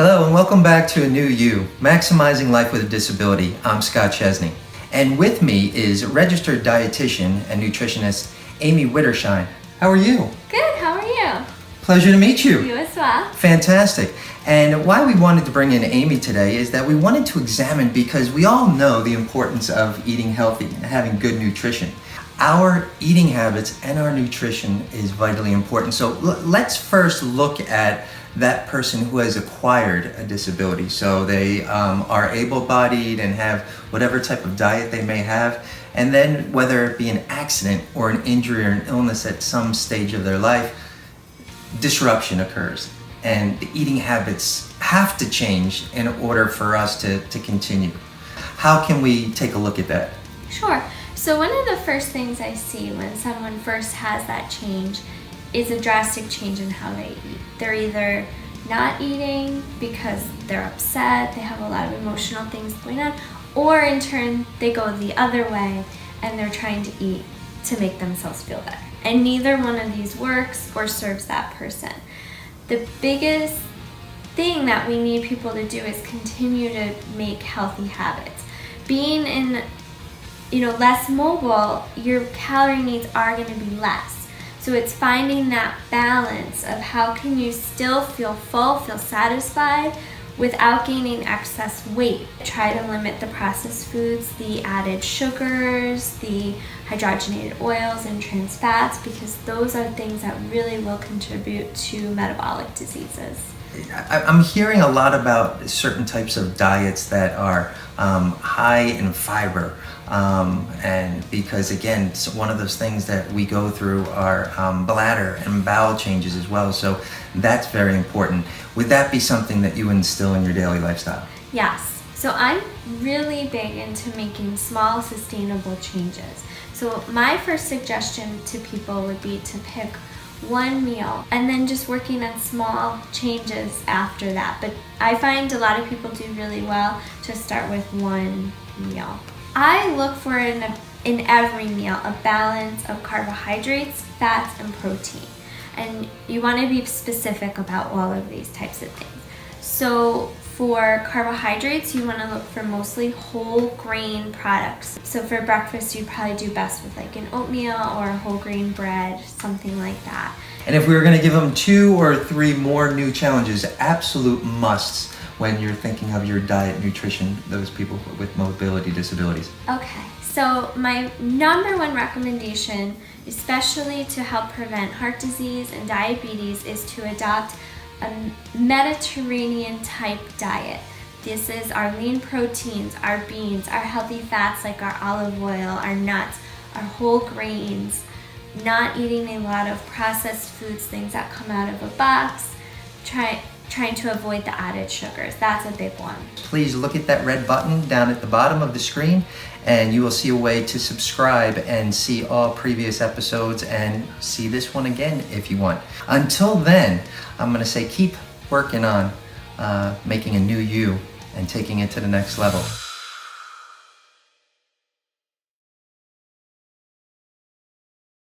Hello and welcome back to A New You, Maximizing Life with a Disability. I'm Scott Chesney. And with me is registered dietitian and nutritionist Amy Wittershine. How are you? Good, how are you? Pleasure to meet you. You as well. Fantastic. And why we wanted to bring in Amy today is that we wanted to examine, because we all know the importance of eating healthy and having good nutrition. Our eating habits and our nutrition is vitally important. So let's first look at that person who has acquired a disability. So they are able-bodied and have whatever type of diet they may have. And then whether it be an accident or an injury or an illness at some stage of their life, disruption occurs. And the eating habits have to change in order for us to continue. How can we take a look at that? Sure. So one of the first things I see when someone first has that change is a drastic change in how they eat. They're either not eating because they're upset, they have a lot of emotional things going on, or in turn they go the other way and they're trying to eat to make themselves feel better. And neither one of these works or serves that person. The biggest thing that we need people to do is continue to make healthy habits. Being in less mobile, your calorie needs are going to be less. So it's finding that balance of how can you still feel full, feel satisfied without gaining excess weight. Try to limit the processed foods, the added sugars, the hydrogenated oils and trans fats, because those are things that really will contribute to metabolic diseases. I'm hearing a lot about certain types of diets that are high in fiber, and because again, it's one of those things that we go through our bladder and bowel changes as well, so that's very important. Would that be something that you instill in your daily lifestyle? Yes. So I'm really big into making small, sustainable changes. So my first suggestion to people would be to pick one meal and then just working on small changes after that. But I find a lot of people do really well to start with one meal. I look for in every meal a balance of carbohydrates, fats, and protein. And you want to be specific about all of these types of things. So for carbohydrates, you want to look for mostly whole grain products. So for breakfast, you probably do best with like an oatmeal or a whole grain bread, something like that. And if we were going to give them 2 or 3 more new challenges, absolute musts when you're thinking of your diet, nutrition, those people with mobility disabilities. Okay, so my number one recommendation, especially to help prevent heart disease and diabetes, is to adopt a Mediterranean type diet. This is our lean proteins, our beans, our healthy fats like our olive oil, our nuts, our whole grains, not eating a lot of processed foods, things that come out of a box, trying to avoid the added sugars. That's a big one. Please look at that red button down at the bottom of the screen and you will see a way to subscribe and see all previous episodes and see this one again if you want. Until then, I'm going to say keep working on making a new you and taking it to the next level.